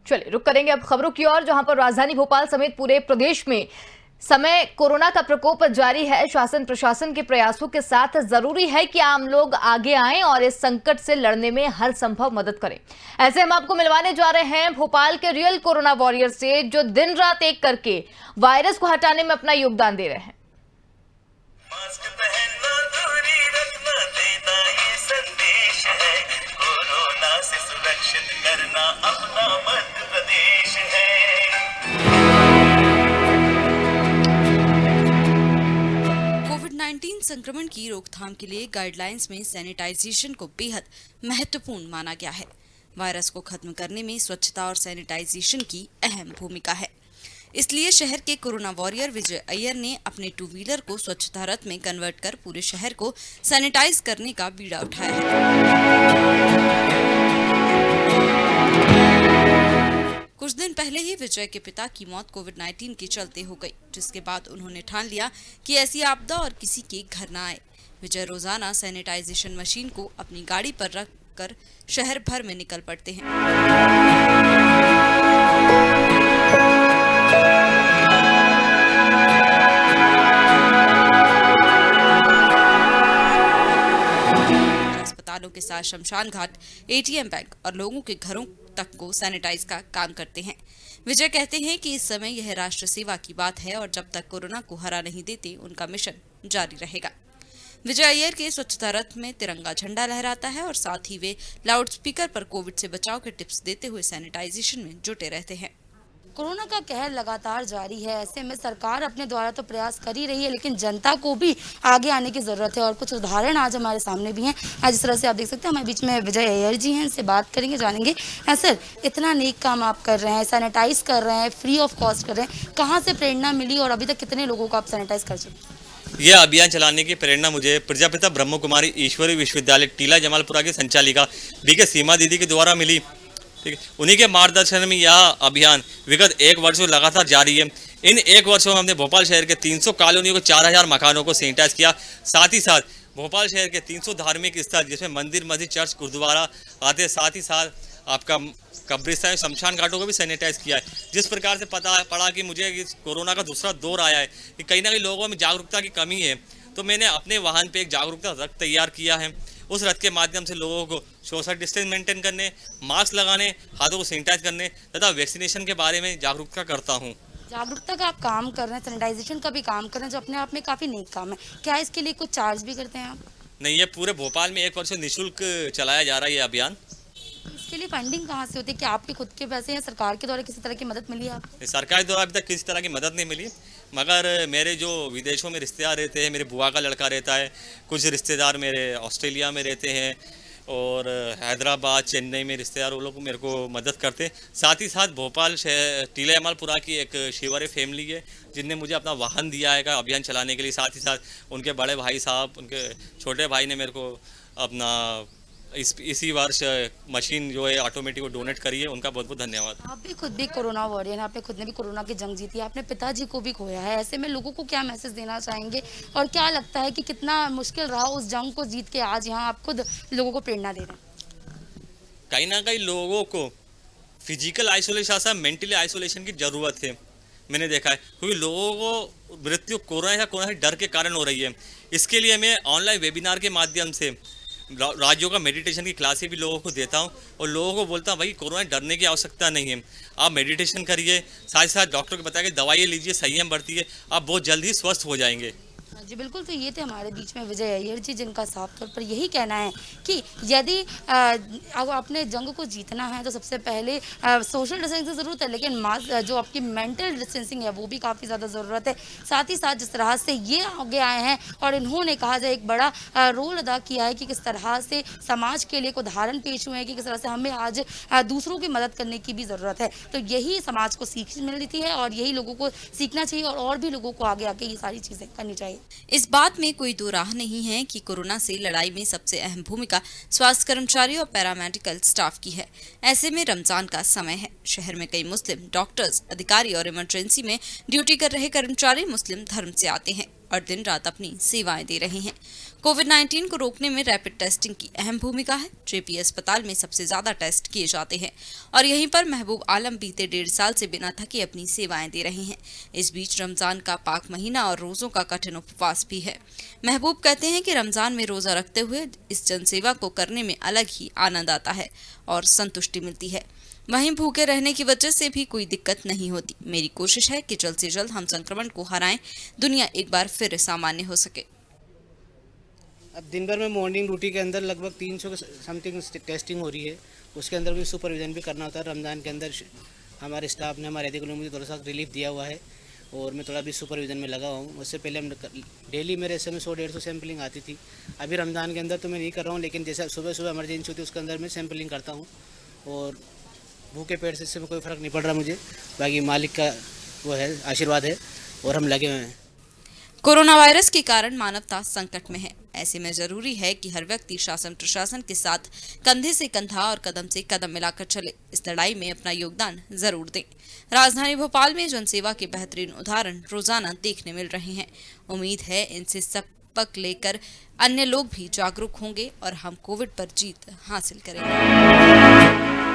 चलिए रुक करेंगे अब खबरों की ओर, जहां पर राजधानी भोपाल समेत पूरे प्रदेश में समय कोरोना का प्रकोप जारी है। शासन प्रशासन के प्रयासों के साथ जरूरी है कि आम लोग आगे आएं और इस संकट से लड़ने में हर संभव मदद करें। ऐसे हम आपको मिलवाने जा रहे हैं भोपाल के रियल कोरोना वॉरियर से, जो दिन रात एक करके वायरस को हटाने में अपना योगदान दे रहे हैं। मास्क पहनना, दूरी रखना, देना ये संदेश है। कोरोना से सुरक्षित करना अपना मध्य प्रदेश है। कोविड-19 संक्रमण की रोकथाम के लिए गाइडलाइंस में सैनिटाइजेशन को बेहद महत्वपूर्ण माना गया है। वायरस को खत्म करने में स्वच्छता और सैनिटाइजेशन की अहम भूमिका है। इसलिए शहर के कोरोना वॉरियर विजय अय्यर ने अपने टू व्हीलर को स्वच्छता रथ में कन्वर्ट कर पूरे शहर को सैनिटाइज करने का बीड़ा उठाया है। कुछ दिन पहले ही विजय के पिता की मौत कोविड-19 के चलते हो गई, जिसके बाद उन्होंने ठान लिया कि ऐसी आपदा और किसी के घर न आए। विजय रोजाना सैनिटाइजेशन मशीन को अपनी गाड़ी पर रख कर शहर भर में निकल पड़ते हैं। अस्पतालों के साथ शमशान घाट, एटीएम बैंक और लोगों के घरों तक को सैनिटाइज का काम करते हैं। विजय कहते हैं कि इस समय यह राष्ट्र सेवा की बात है और जब तक कोरोना को हरा नहीं देते उनका मिशन जारी रहेगा। विजय अय्यर के स्वच्छता रथ में तिरंगा झंडा लहराता है और साथ ही वे लाउड स्पीकर पर कोविड से बचाव के टिप्स देते हुए सैनिटाइजेशन में जुटे रहते हैं। कोरोना का कहर लगातार जारी है। ऐसे में सरकार अपने द्वारा तो प्रयास कर ही रही है, लेकिन जनता को भी आगे आने की जरूरत है और कुछ उदाहरण आज हमारे सामने भी हैं। आज जिस तरह से आप देख सकते हैं हमारे बीच में विजय अय्यर जी हैं, इनसे बात करेंगे, जानेंगे सर इतना नेक काम आप कर रहे हैं, सैनिटाइज कर रहे हैं, फ्री ऑफ कॉस्ट कर रहे हैं, कहाँ से प्रेरणा मिली और अभी तक कितने लोगों को आप सैनिटाइज कर चुके हैं? यह अभियान चलाने की प्रेरणा मुझे प्रजापिता ब्रह्म कुमारी ईश्वरी विश्वविद्यालय टीला जमालपुरा की संचालिका बीके सीमा दीदी के द्वारा मिली। ठीक है, उन्हीं के मार्गदर्शन में यह अभियान विगत 1 वर्ष से लगातार जारी है। इन 1 वर्षों में हमने भोपाल शहर के 300 कॉलोनियों को 4000 मकानों को सैनिटाइज किया। साथ ही साथ भोपाल शहर के 300 धार्मिक स्थल जिसमें मंदिर, मस्जिद, चर्च, गुरुद्वारा आते, साथ ही साथ आपका कब्रिस्तान, शमशान घाटों को भी सैनिटाइज किया है। जिस प्रकार से पता पड़ा कि मुझे इस कोरोना का दूसरा दौर आया है कि कहीं ना कहीं लोगों में जागरूकता की कमी है, तो मैंने अपने वाहन पे एक जागरूकता रथ तैयार किया है। उस रथ के माध्यम से लोगों को सोशल डिस्टेंस मेंटेन करने, मास्क लगाने, हाथों को सैनिटाइज करने तथा वैक्सीनेशन के बारे में जागरूकता करता हूँ। जागरूकता का आप काम कर रहे हैं, सैनिटाइजेशन का भी काम कर रहे हैं, जो अपने आप में काफ़ी नेक काम है। क्या इसके लिए कुछ चार्ज भी करते हैं आप? नहीं, ये पूरे भोपाल में 1 वर्ष से निःशुल्क चलाया जा रहा है ये अभियान। इसके लिए फंडिंग कहाँ से होती है? क्या आपके खुद के पैसे या सरकार के द्वारा किसी तरह की मदद मिली है आपको? सरकार द्वारा अभी तक किसी तरह की मदद नहीं मिली, मगर मेरे जो विदेशों में रिश्तेदार रहते हैं, मेरे बुआ का लड़का रहता है, कुछ रिश्तेदार मेरे ऑस्ट्रेलिया में रहते हैं और हैदराबाद, चेन्नई में रिश्तेदार, वो लोग मेरे को मदद करते हैं। साथ ही साथ भोपाल शहर टीला जमालपुरा की एक शिवरे फैमिली है जिनने मुझे अपना वाहन दिया है अभियान चलाने के लिए। साथ ही साथ उनके बड़े भाई साहब, उनके छोटे भाई ने मेरे को अपना इसी वर्ष मशीन जो है ऑटोमेटिक वो डोनेट करी है, उनका बहुत बहुत धन्यवाद। आप भी खुद भी कोरोना वॉरियर हैं, आपने खुद ने भी कोरोना की जंग जीती है, आपने पिताजी को भी खोया है। ऐसे में लोगों को क्या मैसेज देना चाहेंगे और क्या लगता है कि कितना मुश्किल रहा उस जंग को जीत के आज यहाँ आप खुद लोगों को प्रेरणा दे रहे हैं? कहीं ना कहीं लोगों को फिजिकल आइसोलेशन, मेंटली आइसोलेशन की ज़रूरत है, मैंने देखा है, क्योंकि लोगों को मृत्यु कोरोना से डर के कारण हो रही है। इसके लिए मैं ऑनलाइन वेबिनार के माध्यम से राज्यों का मेडिटेशन की क्लासें भी लोगों को देता हूं और लोगों को बोलता हूं भाई कोरोना डरने की आवश्यकता नहीं है, आप मेडिटेशन करिए, साथ ही साथ डॉक्टर को बताया कि दवाइयाँ लीजिए, संयम बरतिए, आप बहुत जल्द ही स्वस्थ हो जाएंगे। जी बिल्कुल, तो ये थे हमारे बीच में विजय अय्यर जी, जिनका साफ तौर पर यही कहना है कि यदि अब अपने जंग को जीतना है तो सबसे पहले सोशल डिस्टेंसिंग की ज़रूरत है, लेकिन जो आपकी मेंटल डिस्टेंसिंग है वो भी काफ़ी ज़्यादा ज़रूरत है। साथ ही साथ जिस तरह से ये आगे आए हैं और इन्होंने कहा जाए एक बड़ा रोल अदा किया है कि किस तरह से समाज के लिए एक उदाहरण पेश हुए हैं कि किस तरह से हमें आज दूसरों की मदद करने की भी ज़रूरत है। तो यही समाज को सीख मिलती है और यही लोगों को सीखना चाहिए और भी लोगों को आगे आके ये सारी चीज़ें करनी चाहिए। इस बात में कोई दो राह नहीं है कि कोरोना से लड़ाई में सबसे अहम भूमिका स्वास्थ्य कर्मचारियों और पैरामेडिकल स्टाफ की है। ऐसे में रमजान का समय है, शहर में कई मुस्लिम डॉक्टर्स, अधिकारी और इमरजेंसी में ड्यूटी कर रहे कर्मचारी मुस्लिम धर्म से आते हैं और दिन रात अपनी सेवाएं दे रहे हैं। कोविड-19 को रोकने में रैपिड टेस्टिंग की अहम भूमिका है। जेपी अस्पताल में सबसे ज्यादा टेस्ट किए जाते हैं और यहीं पर महबूब आलम बीते 1.5 साल से बिना थके अपनी सेवाएं दे रहे हैं। इस बीच रमजान का पाक महीना और रोजों का कठिन उपवास भी है। महबूब कहते हैं कि रमजान में रोजा रखते हुए इस जनसेवा को करने में अलग ही आनंद आता है और संतुष्टि मिलती है। वहीं भूखे रहने की वजह से भी कोई दिक्कत नहीं होती। मेरी कोशिश है कि जल्द से जल्द हम संक्रमण को हराएं, दुनिया एक बार फिर सामान्य हो सके। अब दिन भर में मॉर्निंग ड्यूटी के अंदर लगभग 300 के समथिंग टेस्टिंग हो रही है। उसके अंदर भी सुपरविज़न भी करना होता है। रमज़ान के अंदर हमारे स्टाफ ने, हमारे अधिकारियों ने मुझे थोड़ा सा रिलीफ दिया हुआ है और मैं थोड़ा भी सुपरविज़न में लगा हुआ हूँ। उससे पहले हम डेली मेरे ऐसे में 100-150 सैम्पलिंग आती थी। अभी रमज़ान के अंदर तो मैं नहीं कर रहा हूँ, लेकिन जैसे सुबह सुबह इमरजेंसी होती है उसके अंदर मैं सैम्पलिंग करता हूँ और भूखे पेट से इससे कोई फ़र्क नहीं पड़ रहा मुझे। बाकी मालिक का वो है, आशीर्वाद है और हम लगे हुए हैं। कोरोना वायरस के कारण मानवता संकट में है। ऐसे में जरूरी है कि हर व्यक्ति शासन प्रशासन के साथ कंधे से कंधा और कदम से कदम मिलाकर चले। इस लड़ाई में अपना योगदान जरूर दें। राजधानी भोपाल में जनसेवा के बेहतरीन उदाहरण रोजाना देखने मिल रहे हैं। उम्मीद है इनसे सबक लेकर अन्य लोग भी जागरूक होंगे और हम कोविड पर जीत हासिल करेंगे।